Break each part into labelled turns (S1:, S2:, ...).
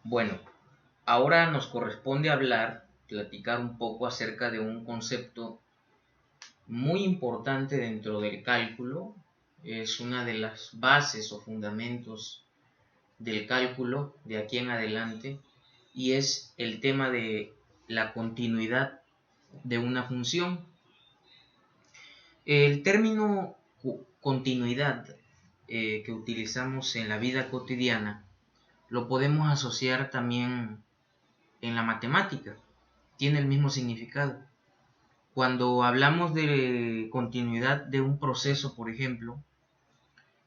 S1: Bueno, ahora nos corresponde platicar un poco acerca de un concepto muy importante dentro del cálculo. Es una de las bases o fundamentos del cálculo de aquí en adelante y es el tema de la continuidad de una función. El término continuidad que utilizamos en la vida cotidiana lo podemos asociar también en la matemática. Tiene el mismo significado. Cuando hablamos de continuidad de un proceso, por ejemplo,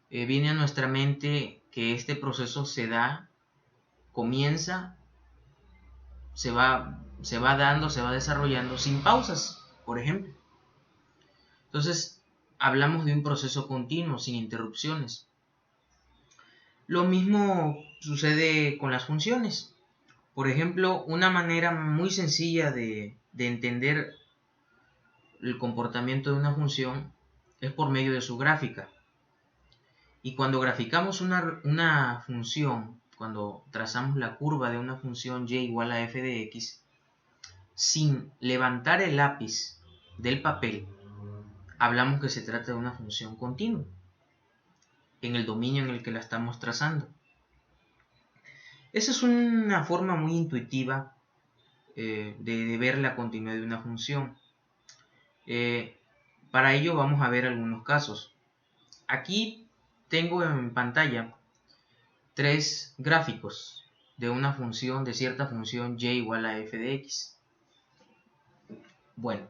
S1: viene a nuestra mente que este proceso comienza, se va dando, se va desarrollando sin pausas, por ejemplo. Entonces, hablamos de un proceso continuo, sin interrupciones. Lo mismo sucede con las funciones. Por ejemplo, una manera muy sencilla de entender el comportamiento de una función es por medio de su gráfica. Y cuando graficamos una función, cuando trazamos la curva de una función y igual a f de x, sin levantar el lápiz del papel, hablamos que se trata de una función continua en el dominio en el que la estamos trazando. Esa es una forma muy intuitiva de ver la continuidad de una función. Para ello vamos a ver algunos casos. Aquí tengo en pantalla tres gráficos de una función, de cierta función y igual a f de x. Bueno,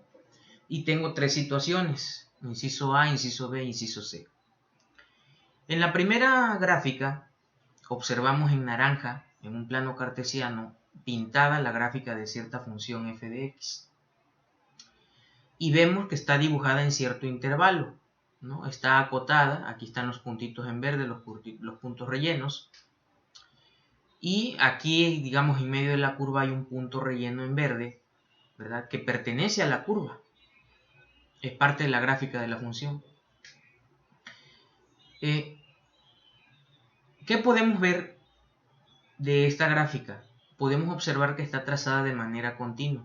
S1: y tengo tres situaciones, inciso A, inciso B, inciso C. En la primera gráfica observamos en naranja, en un plano cartesiano, pintada la gráfica de cierta función f de x. Y vemos que está dibujada en cierto intervalo, ¿no? Está acotada, aquí están los puntitos en verde, los puntos rellenos. Y aquí, digamos, en medio de la curva hay un punto relleno en verde, ¿verdad? Que pertenece a la curva. Es parte de la gráfica de la función. ¿Qué podemos ver de esta gráfica? Podemos observar que está trazada de manera continua.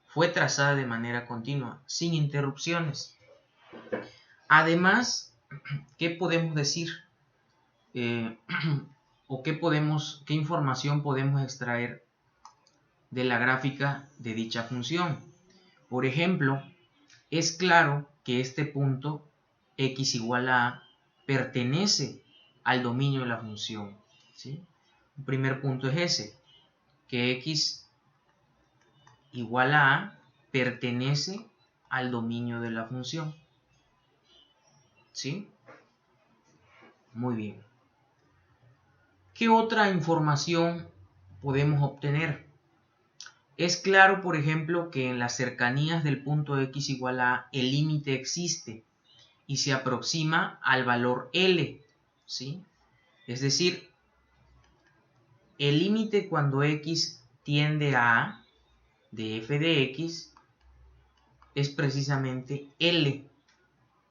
S1: Fue trazada de manera continua, sin interrupciones. Además, ¿qué podemos decir? ¿O qué información podemos extraer de la gráfica de dicha función? Por ejemplo, es claro que este punto x igual a a pertenece al dominio de la función, ¿sí? El primer punto es ese, que x igual a pertenece al dominio de la función, ¿sí? Muy bien. ¿Qué otra información podemos obtener? Es claro, por ejemplo, que en las cercanías del punto x igual a el límite existe y se aproxima al valor L, ¿sí? Es decir, el límite cuando x tiende a A de f de x es precisamente L,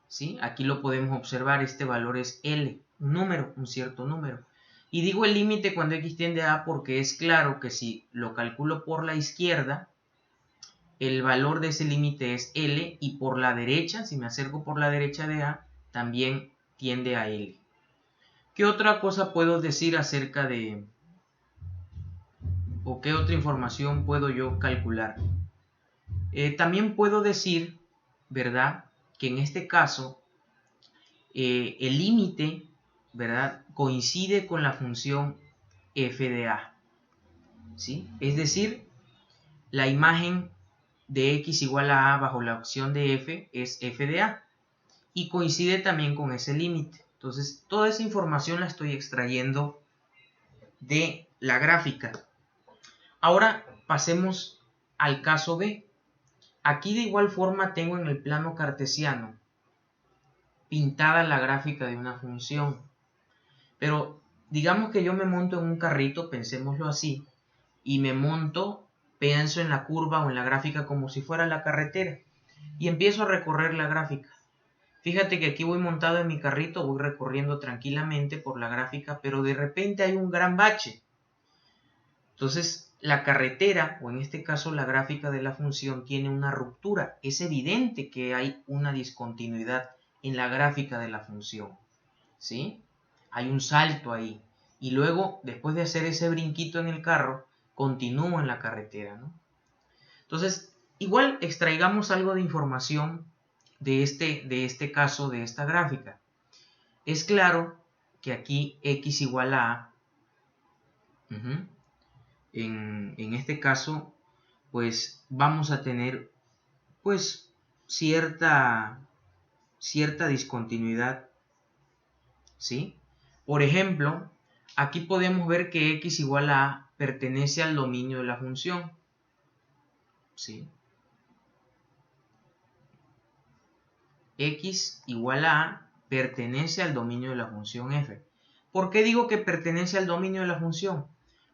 S1: ¿sí? Aquí lo podemos observar, este valor es L, un cierto número. Y digo el límite cuando x tiende a A porque es claro que si lo calculo por la izquierda, el valor de ese límite es L y por la derecha, si me acerco por la derecha de A, también tiende a L. ¿Qué otra cosa puedo decir acerca de, o qué otra información puedo yo calcular? También puedo decir, ¿verdad?, que en este caso el límite, ¿verdad?, coincide con la función f de a, ¿sí? Es decir, la imagen de x igual a bajo la opción de f es f de a y coincide también con ese límite. Entonces, toda esa información la estoy extrayendo de la gráfica. Ahora pasemos al caso B. Aquí de igual forma tengo en el plano cartesiano pintada la gráfica de una función. Pero digamos que yo me monto en un carrito, pensémoslo así, y pienso en la curva o en la gráfica como si fuera la carretera y empiezo a recorrer la gráfica. Fíjate que aquí voy montado en mi carrito, voy recorriendo tranquilamente por la gráfica, pero de repente hay un gran bache. Entonces, la carretera, o en este caso la gráfica de la función, tiene una ruptura. Es evidente que hay una discontinuidad en la gráfica de la función, ¿sí? Hay un salto ahí. Y luego, después de hacer ese brinquito en el carro, continúo en la carretera, ¿no? Entonces, igual extraigamos algo de información de este caso, de esta gráfica. Es claro que aquí x igual a a. En este caso, pues vamos a tener pues cierta discontinuidad, ¿sí? Por ejemplo, aquí podemos ver que x igual a a pertenece al dominio de la función, ¿sí? X igual a a pertenece al dominio de la función f. ¿Por qué digo que pertenece al dominio de la función?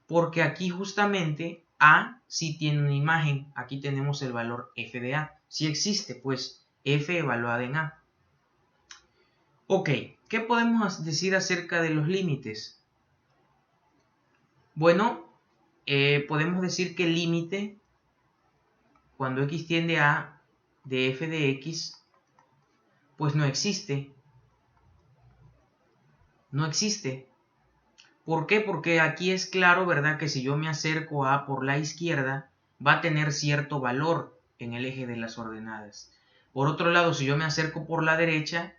S1: Porque aquí justamente a sí tiene una imagen. Aquí tenemos el valor f de a. Si existe, pues f evaluada en a. Ok, ¿qué podemos decir acerca de los límites? Bueno, podemos decir que el límite, cuando x tiende a a de f de x, pues no existe. No existe. ¿Por qué? Porque aquí es claro, ¿verdad?, que si yo me acerco a por la izquierda, va a tener cierto valor en el eje de las ordenadas. Por otro lado, si yo me acerco por la derecha,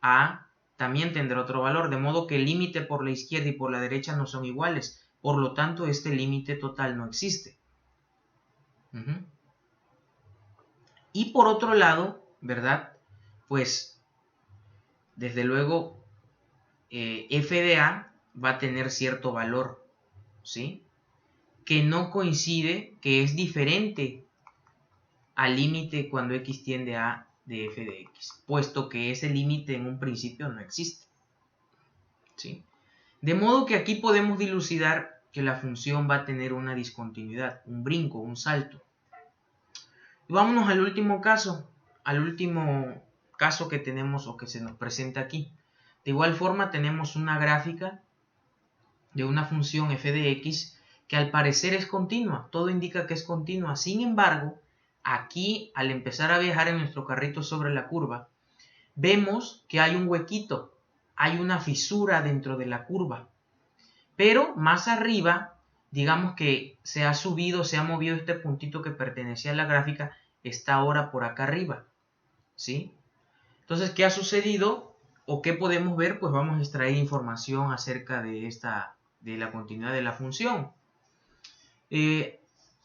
S1: a también tendrá otro valor, de modo que el límite por la izquierda y por la derecha no son iguales. Por lo tanto, este límite total no existe. Y por otro lado, ¿verdad?, pues, desde luego, f de a va a tener cierto valor, ¿sí?, que no coincide, que es diferente al límite cuando x tiende a a de f de x, puesto que ese límite en un principio no existe, ¿sí? De modo que aquí podemos dilucidar que la función va a tener una discontinuidad, un brinco, un salto. Y vámonos al último caso que tenemos o que se nos presenta aquí. De igual forma tenemos una gráfica de una función f de x que al parecer es continua, todo indica que es continua. Sin embargo, aquí al empezar a viajar en nuestro carrito sobre la curva, vemos que hay un huequito, hay una fisura dentro de la curva. Pero más arriba, digamos que se ha movido este puntito que pertenecía a la gráfica, está ahora por acá arriba, ¿sí? Entonces, ¿qué ha sucedido o qué podemos ver? Pues vamos a extraer información acerca de la continuidad de la función.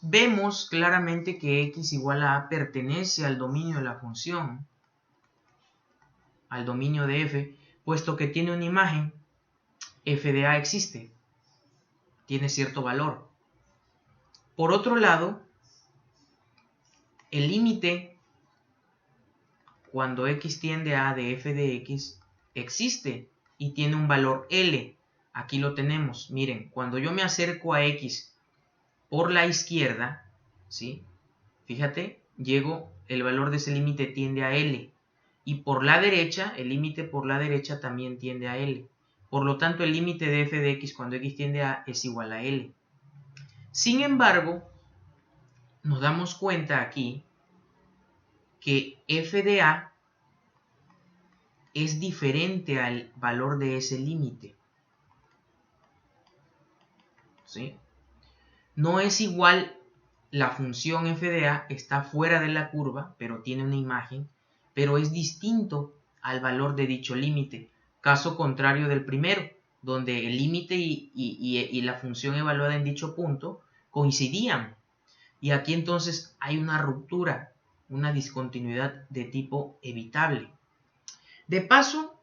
S1: Vemos claramente que x igual a a pertenece al dominio de la función, al dominio de f, puesto que tiene una imagen, f de a existe, tiene cierto valor. Por otro lado, el límite cuando x tiende a a de f de x existe y tiene un valor L. Aquí lo tenemos. Miren, cuando yo me acerco a x por la izquierda, ¿sí?, fíjate, el valor de ese límite tiende a L. Y por la derecha, el límite por la derecha también tiende a L. Por lo tanto, el límite de f de x cuando x tiende a es igual a L. Sin embargo, nos damos cuenta aquí que f de a es diferente al valor de ese límite, ¿sí? No es igual, la función f de a está fuera de la curva, pero tiene una imagen, pero es distinto al valor de dicho límite. Caso contrario del primero, donde el límite y la función evaluada en dicho punto coincidían. Y aquí entonces hay una ruptura, una discontinuidad de tipo evitable. De paso,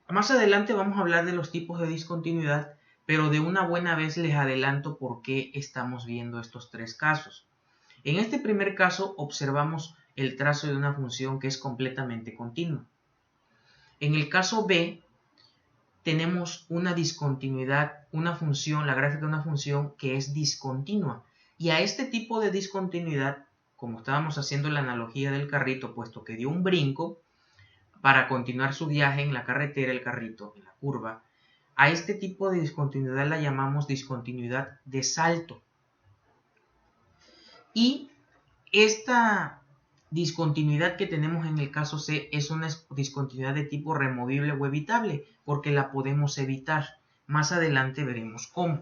S1: más adelante vamos a hablar de los tipos de discontinuidad, pero de una buena vez les adelanto por qué estamos viendo estos tres casos. En este primer caso observamos el trazo de una función que es completamente continua. En el caso B tenemos una discontinuidad, una función, la gráfica de una función que es discontinua. Y a este tipo de discontinuidad, como estábamos haciendo la analogía del carrito, puesto que dio un brinco para continuar su viaje en la carretera, el carrito, en la curva, a este tipo de discontinuidad la llamamos discontinuidad de salto. Y esta discontinuidad que tenemos en el caso C es una discontinuidad de tipo removible o evitable, porque la podemos evitar. Más adelante veremos cómo.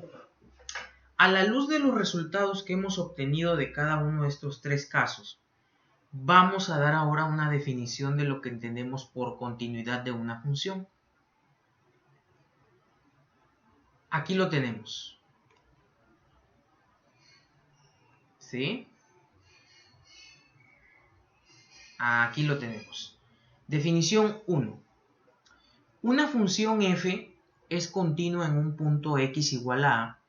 S1: A la luz de los resultados que hemos obtenido de cada uno de estos tres casos, vamos a dar ahora una definición de lo que entendemos por continuidad de una función. Aquí lo tenemos. ¿Sí? Aquí lo tenemos. Definición 1. Una función f es continua en un punto x igual a a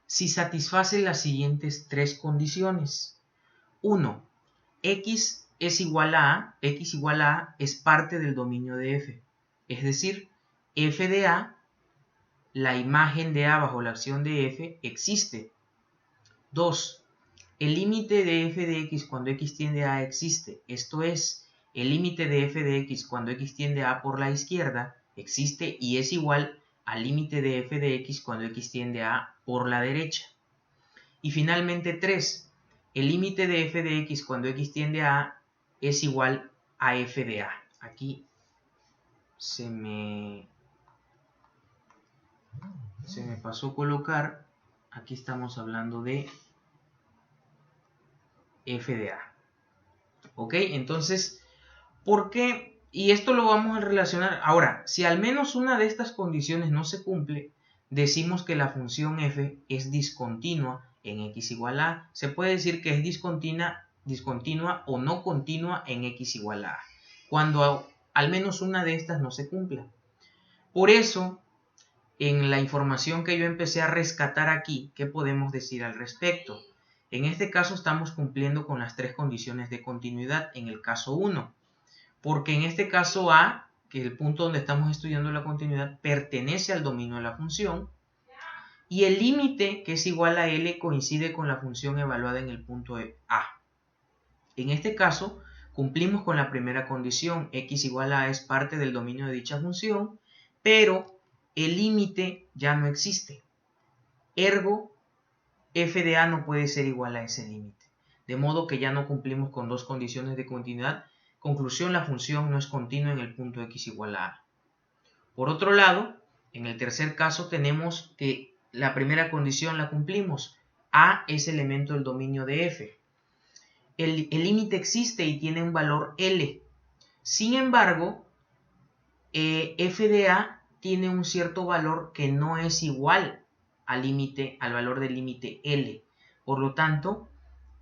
S1: si satisface las siguientes tres condiciones. 1. X igual a a es parte del dominio de f. Es decir, f de a, la imagen de a bajo la acción de f, existe. 2. El límite de f de x cuando x tiende a existe. Esto es, el límite de f de x cuando x tiende a por la izquierda existe y es igual al límite de f de x cuando x tiende a por la derecha. Y finalmente 3. El límite de f de x cuando x tiende a a es igual a f de a. Aquí se me pasó colocar, aquí estamos hablando de f de a. ¿Ok? Entonces, ¿por qué? Y esto lo vamos a relacionar. Ahora, si al menos una de estas condiciones no se cumple, decimos que la función f es discontinua en x igual a. Se puede decir que es discontinua o no continua en x igual a. Cuando al menos una de estas no se cumpla. Por eso, en la información que yo empecé a rescatar aquí, ¿qué podemos decir al respecto? En este caso estamos cumpliendo con las tres condiciones de continuidad en el caso 1. Porque en este caso A, que es el punto donde estamos estudiando la continuidad, pertenece al dominio de la función y el límite, que es igual a L, coincide con la función evaluada en el punto A. En este caso, cumplimos con la primera condición, x igual a es parte del dominio de dicha función, pero el límite ya no existe. Ergo, f de a no puede ser igual a ese límite. De modo que ya no cumplimos con dos condiciones de continuidad. Conclusión, la función no es continua en el punto x igual a a. Por otro lado, en el tercer caso tenemos que la primera condición la cumplimos. A es elemento del dominio de f. El límite existe y tiene un valor L. Sin embargo, f de a tiene un cierto valor que no es igual al valor del límite L. Por lo tanto,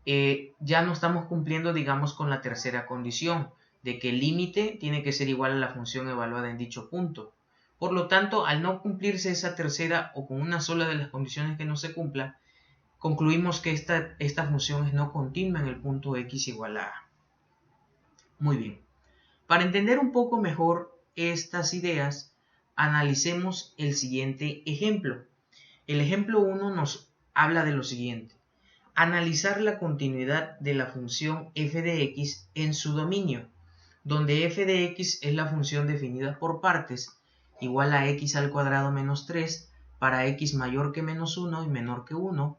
S1: ya no estamos cumpliendo, digamos, con la tercera condición, de que el límite tiene que ser igual a la función evaluada en dicho punto. Por lo tanto, al no cumplirse esa tercera o con una sola de las condiciones que no se cumpla, concluimos que esta función es no continua en el punto x igual a a. Muy bien. Para entender un poco mejor estas ideas, analicemos el siguiente ejemplo. El ejemplo 1 nos habla de lo siguiente. Analizar la continuidad de la función f de x en su dominio, donde f de x es la función definida por partes, igual a x al cuadrado menos 3 para x mayor que menos 1 y menor que 1,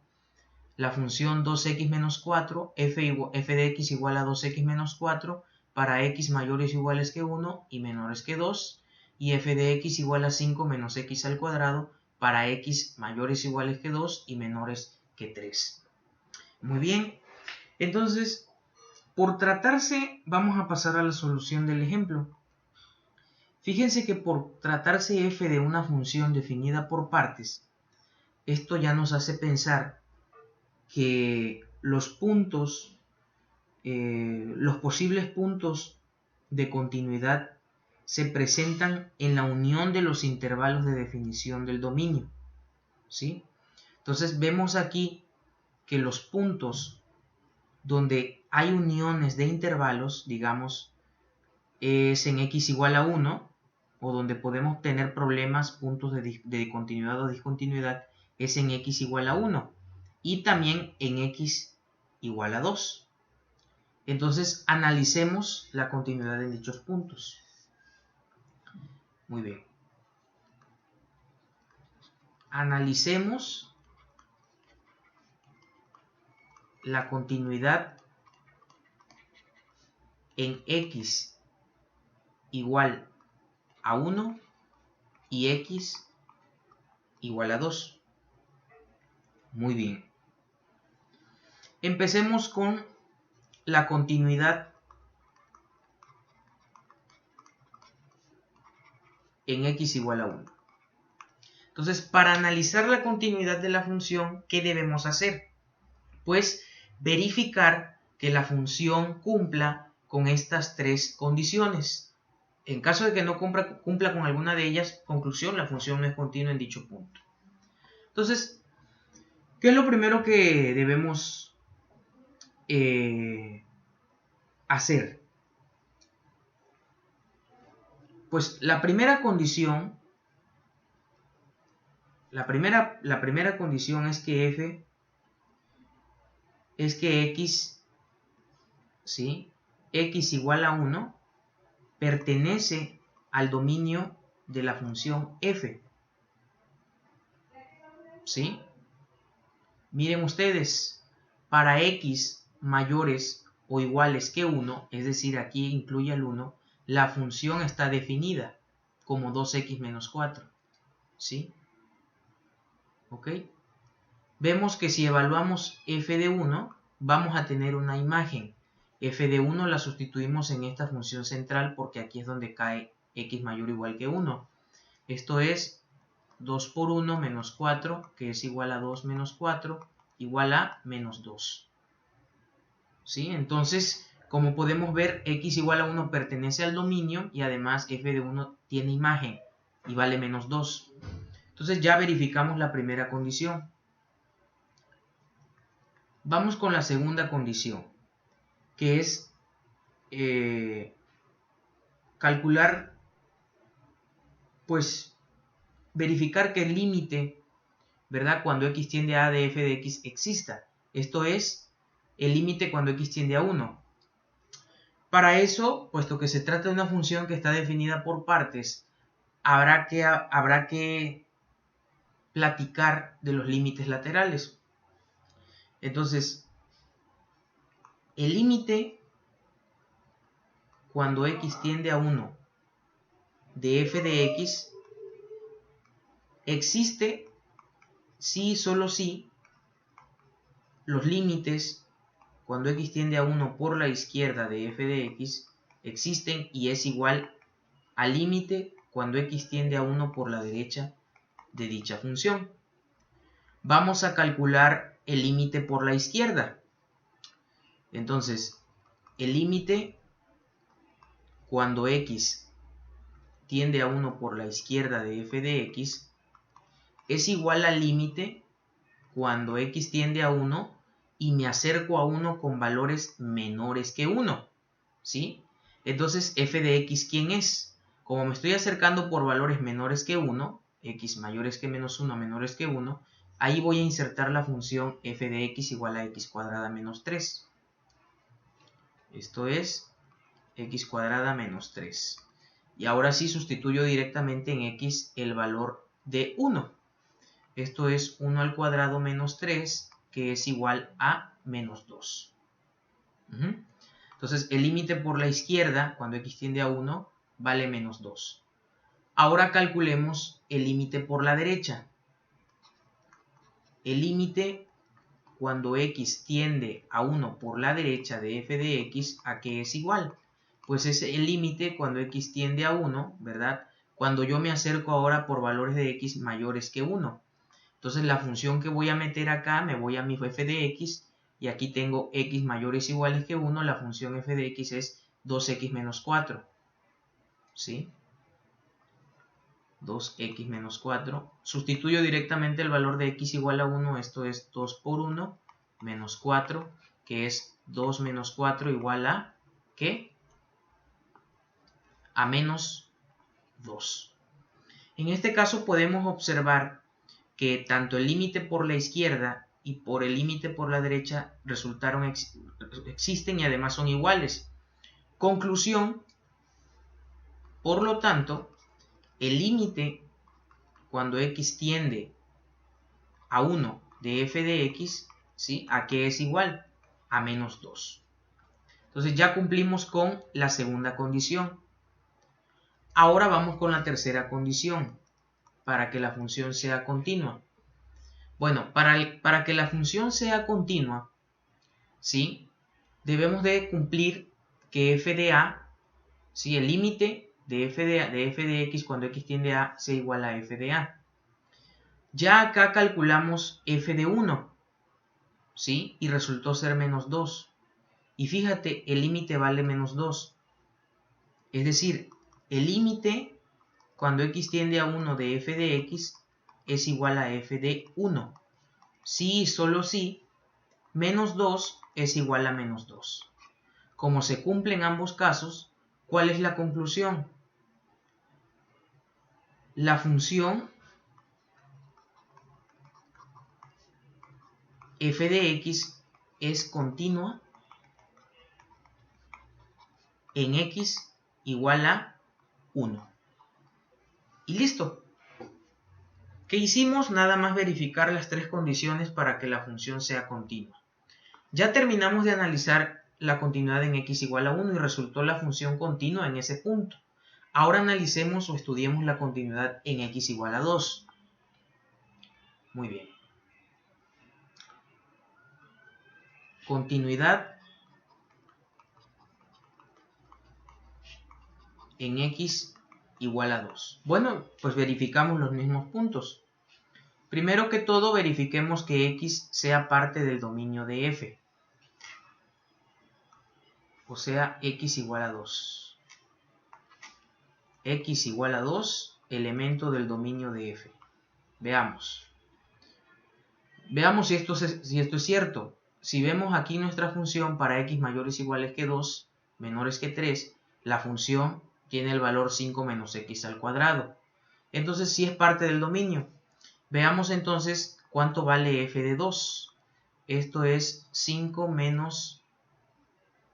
S1: la función 2x menos 4, f de x igual a 2x menos 4 para x mayores o iguales que 1 y menores que 2, y f de x igual a 5 menos x al cuadrado para x mayores o iguales que 2 y menores que 3. Muy bien, entonces, por tratarse, vamos a pasar a la solución del ejemplo. Fíjense que por tratarse f de una función definida por partes, esto ya nos hace pensar que los puntos, los posibles puntos de continuidad se presentan en la unión de los intervalos de definición del dominio, ¿sí? Entonces vemos aquí que los puntos donde hay uniones de intervalos, digamos, es en x igual a 1, o donde podemos tener problemas, puntos de continuidad o discontinuidad, es en x igual a 1, y también en x igual a 2. Entonces, analicemos la continuidad en dichos puntos. Muy bien. Analicemos la continuidad en x igual a 1 y x igual a 2. Muy bien. Empecemos con la continuidad en x igual a 1. Entonces, para analizar la continuidad de la función, ¿qué debemos hacer? Pues verificar que la función cumpla con estas tres condiciones. En caso de que no cumpla con alguna de ellas, conclusión, la función no es continua en dicho punto. Entonces, ¿qué es lo primero que debemos hacer? Pues la primera condición, la primera condición es que x, ¿sí? X igual a 1 pertenece al dominio de la función f. ¿Sí? Miren ustedes, para x mayores o iguales que 1, es decir, aquí incluye el 1, la función está definida como 2x menos 4. ¿Sí? ¿Ok? Vemos que si evaluamos f de 1, vamos a tener una imagen. F de 1 la sustituimos en esta función central porque aquí es donde cae x mayor o igual que 1. Esto es 2 por 1 menos 4, que es igual a 2 menos 4, igual a menos 2. ¿Sí? Entonces, como podemos ver, x igual a 1 pertenece al dominio y además f de 1 tiene imagen y vale menos 2. Entonces ya verificamos la primera condición. Vamos con la segunda condición, que es calcular, pues verificar que el límite, ¿verdad?, cuando x tiende a de f de x exista. Esto es el límite cuando x tiende a 1. Para eso, puesto que se trata de una función que está definida por partes, habrá que platicar de los límites laterales. Entonces, el límite cuando x tiende a 1 de f de x existe si y solo si los límites cuando x tiende a 1 por la izquierda de f de x existen y es igual al límite cuando x tiende a 1 por la derecha de dicha función. Vamos a calcular el límite por la izquierda. Entonces, el límite cuando x tiende a 1 por la izquierda de f de x es igual al límite cuando x tiende a 1 y me acerco a 1 con valores menores que 1. ¿Sí? Entonces, f de x, ¿quién es? Como me estoy acercando por valores menores que 1, x mayores que menos 1, menores que 1, ahí voy a insertar la función f de x igual a x cuadrada menos 3. Esto es x cuadrada menos 3. Y ahora sí sustituyo directamente en x el valor de 1. Esto es 1 al cuadrado menos 3, que es igual a menos 2. Entonces, el límite por la izquierda, cuando x tiende a 1, vale menos 2. Ahora calculemos el límite por la derecha. El límite cuando x tiende a 1 por la derecha de f de x, ¿a qué es igual? Pues es el límite cuando x tiende a 1, ¿verdad? Cuando yo me acerco ahora por valores de x mayores que 1. Entonces la función que voy a meter acá, me voy a mi f de x, y aquí tengo x mayores o iguales que 1, la función f de x es 2x menos 4. ¿Sí? 2x menos 4. Sustituyo directamente el valor de x igual a 1, esto es 2 por 1 menos 4, que es 2 menos 4 igual a, ¿qué? A menos 2. En este caso podemos observar que tanto el límite por la izquierda y por el límite por la derecha existen y además son iguales. Conclusión, por lo tanto, el límite cuando x tiende a 1 de f de x, ¿sí?, ¿a qué es igual? a menos 2. Entonces ya cumplimos con la segunda condición. Ahora vamos con la tercera condición para que la función sea continua. Bueno, para que la función sea continua, ¿sí? Debemos de cumplir que f de a, ¿sí? El límite de f de x cuando x tiende a sea igual a f de a. Ya acá calculamos f de 1, ¿sí? Y resultó ser menos 2. Y fíjate, el límite vale menos 2. Es decir, el límite cuando x tiende a 1 de f de x es igual a f de 1. Si y solo si, menos 2 es igual a menos 2. Como se cumplen ambos casos, ¿cuál es la conclusión? La función f de x es continua en x igual a 1. Y listo. ¿Qué hicimos? Nada más verificar las tres condiciones para que la función sea continua. Ya terminamos de analizar la continuidad en x igual a 1 y resultó la función continua en ese punto. Ahora analicemos o estudiemos la continuidad en x igual a 2. Muy bien. Continuidad en x igual a 2. Bueno, pues verificamos los mismos puntos. Primero que todo, verifiquemos que x sea parte del dominio de f. O sea, x igual a 2. X igual a 2, elemento del dominio de f. Veamos. Veamos si esto es cierto. Si vemos aquí nuestra función para x mayores o iguales que 2, menores que 3, la función tiene el valor 5 menos x al cuadrado. Entonces sí es parte del dominio. Veamos entonces cuánto vale f de 2. Esto es 5 menos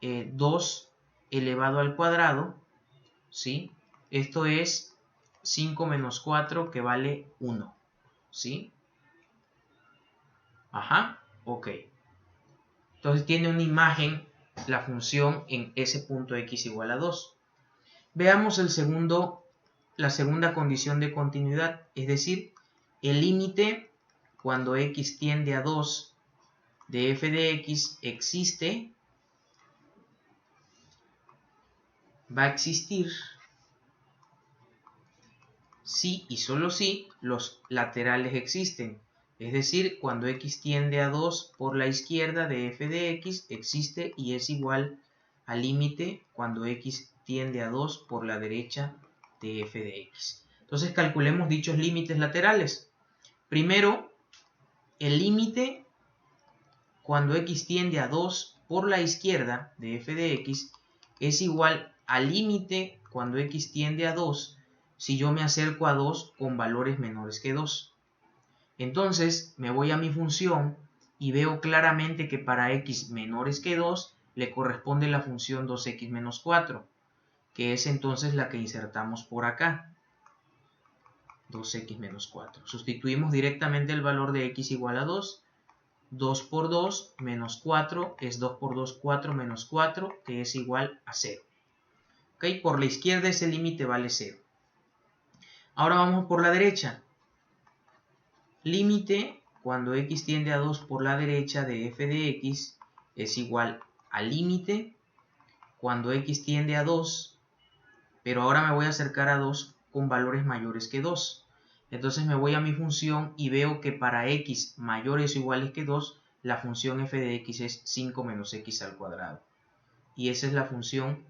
S1: 2 elevado al cuadrado, ¿sí? Esto es 5 menos 4 que vale 1, ¿sí? Ajá, ok. Entonces tiene una imagen la función en ese punto x igual a 2. Veamos la segunda condición de continuidad, es decir, el límite cuando x tiende a 2 de f de x existe, va a existir si y solo si los laterales existen. Es decir, cuando x tiende a 2 por la izquierda de f de x existe y es igual al límite cuando x tiende a 2 por la derecha de f de x. Entonces calculemos dichos límites laterales. Primero, el límite cuando x tiende a 2 por la izquierda de f de x es igual al límite cuando x tiende a 2 si yo me acerco a 2 con valores menores que 2. Entonces me voy a mi función y veo claramente que para x menores que 2 le corresponde la función 2x menos 4, que es entonces la que insertamos por acá. 2x menos 4. Sustituimos directamente el valor de x igual a 2. 2 por 2 menos 4 es 2 por 2, 4 menos 4, que es igual a 0. ¿Ok? Por la izquierda ese límite vale 0. Ahora vamos por la derecha. Límite cuando x tiende a 2 por la derecha de f de x es igual al límite cuando x tiende a 2, pero ahora me voy a acercar a 2 con valores mayores que 2. Entonces me voy a mi función y veo que para x mayores o iguales que 2, la función f de x es 5 menos x al cuadrado. Y esa es la función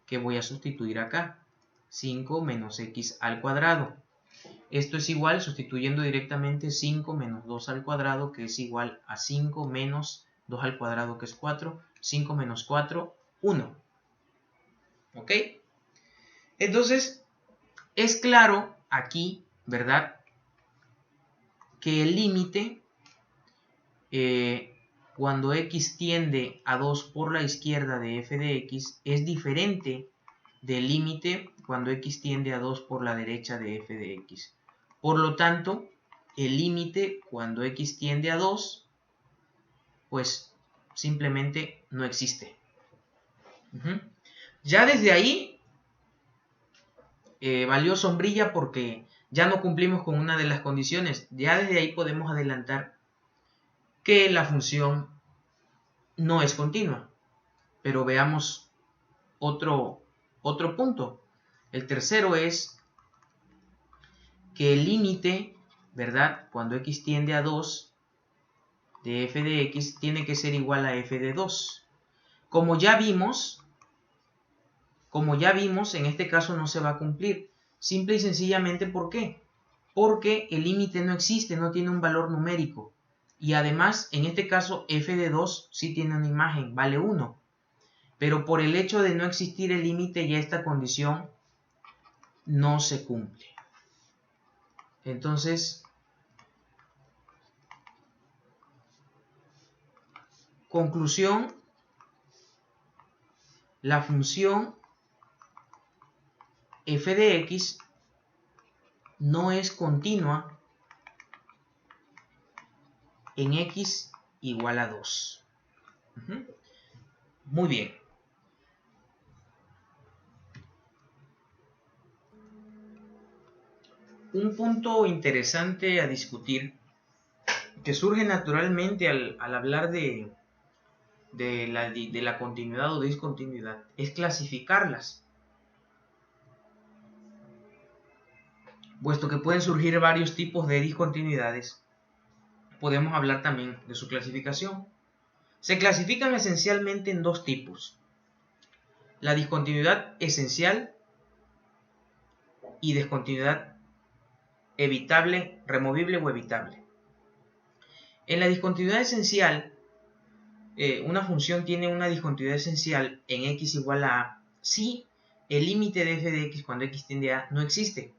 S1: que voy a sustituir acá. 5 menos x al cuadrado. Esto es igual, sustituyendo directamente 5 menos 2 al cuadrado, que es igual a 5 menos 2 al cuadrado, que es 4. 5 menos 4, 1. ¿Ok? Entonces, es claro aquí, ¿verdad?, que el límite cuando x tiende a 2 por la izquierda de f de x es diferente del límite cuando x tiende a 2 por la derecha de f de x. Por lo tanto, el límite cuando x tiende a 2, pues simplemente no existe. Ya desde ahí valió sombrilla porque ya no cumplimos con una de las condiciones. Ya desde ahí podemos adelantar que la función no es continua. Pero veamos otro punto. El tercero es que el límite, ¿verdad? Cuando x tiende a 2 de f de x tiene que ser igual a f de 2. Como ya vimos, en este caso no se va a cumplir. Simple y sencillamente, ¿por qué? Porque el límite no existe, no tiene un valor numérico. Y además, en este caso, f de 2 sí tiene una imagen, vale 1. Pero por el hecho de no existir el límite, ya esta condición no se cumple. Entonces, conclusión, la función f de x no es continua en x igual a 2. Muy bien. Un punto interesante a discutir que surge naturalmente al hablar de la continuidad o discontinuidad es clasificarlas, puesto que pueden surgir varios tipos de discontinuidades. Podemos hablar también de su clasificación. Se clasifican esencialmente en dos tipos: la discontinuidad esencial y discontinuidad evitable, removible o evitable. En la discontinuidad esencial, una función tiene una discontinuidad esencial en x igual a a si el límite de f de x cuando x tiende a no existe.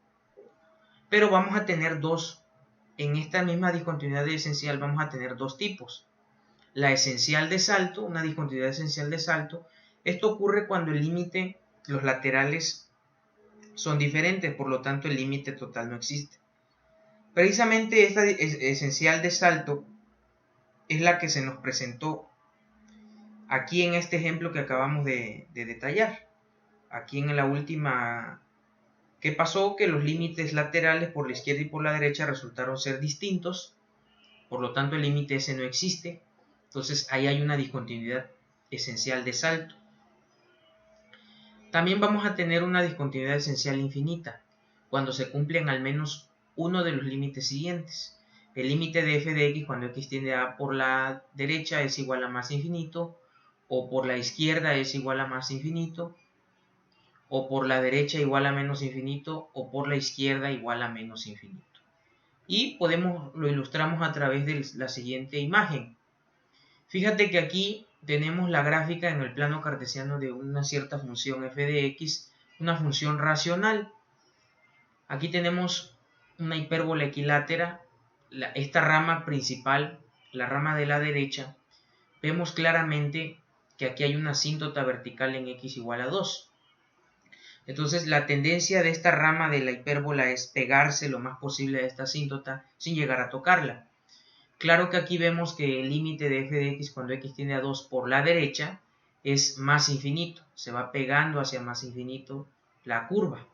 S1: Pero vamos a tener dos, en esta misma discontinuidad esencial vamos a tener dos tipos. La esencial de salto, una discontinuidad esencial de salto. Esto ocurre cuando el límite, los laterales son diferentes, por lo tanto el límite total no existe. Precisamente esta esencial de salto es la que se nos presentó aquí en este ejemplo que acabamos de detallar. Aquí en la última, ¿qué pasó? Que los límites laterales por la izquierda y por la derecha resultaron ser distintos, por lo tanto el límite ese no existe. Entonces ahí hay una discontinuidad esencial de salto. También vamos a tener una discontinuidad esencial infinita, cuando se cumplen al menos uno de los límites siguientes. El límite de f de x cuando x tiende a por la derecha es igual a más infinito, o por la izquierda es igual a más infinito, o por la derecha igual a menos infinito, o por la izquierda igual a menos infinito. Y lo ilustramos a través de la siguiente imagen. Fíjate que aquí tenemos la gráfica en el plano cartesiano de una cierta función f de x, una función racional. Aquí tenemos una hipérbola equilátera, esta rama principal, la rama de la derecha. Vemos claramente que aquí hay una asíntota vertical en x igual a 2. Entonces la tendencia de esta rama de la hipérbola es pegarse lo más posible a esta asíntota sin llegar a tocarla. Claro que aquí vemos que el límite de f de x cuando x tiende a 2 por la derecha es más infinito, se va pegando hacia más infinito la curva.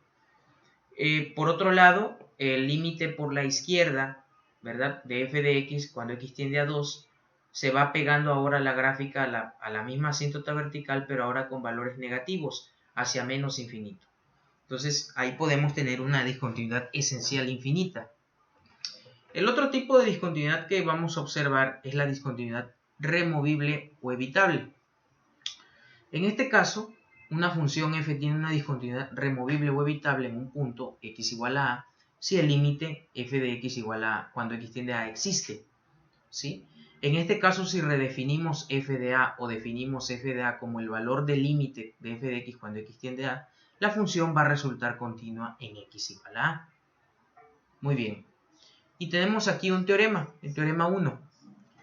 S1: Por otro lado, el límite por la izquierda, ¿verdad?, de f de x cuando x tiende a 2 se va pegando ahora la gráfica a la misma asíntota vertical, pero ahora con valores negativos, hacia menos infinito. Entonces ahí podemos tener una discontinuidad esencial infinita. El otro tipo de discontinuidad que vamos a observar es la discontinuidad removible o evitable. En este caso, una función f tiene una discontinuidad removible o evitable en un punto x igual a a si el límite f de x igual a cuando x tiende a a existe, ¿sí? En este caso, si redefinimos f de a o definimos f de a como el valor del límite de f de x cuando x tiende a, la función va a resultar continua en x igual a a. Muy bien. Y tenemos aquí un teorema, el teorema 1,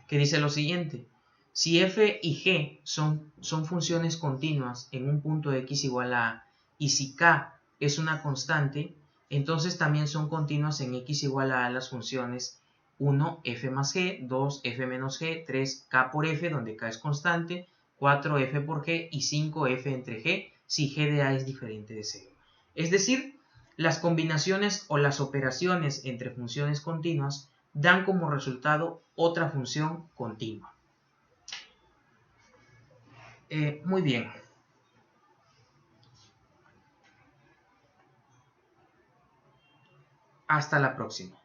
S1: que dice lo siguiente: si f y g son funciones continuas en un punto x igual a a, y si k es una constante, entonces también son continuas en x igual a las funciones 1 f más g, 2 f menos g, 3 k por f, donde k es constante, 4 f por g y 5 f entre g, si g de a es diferente de 0. Es decir, las combinaciones o las operaciones entre funciones continuas dan como resultado otra función continua. Muy bien. Hasta la próxima.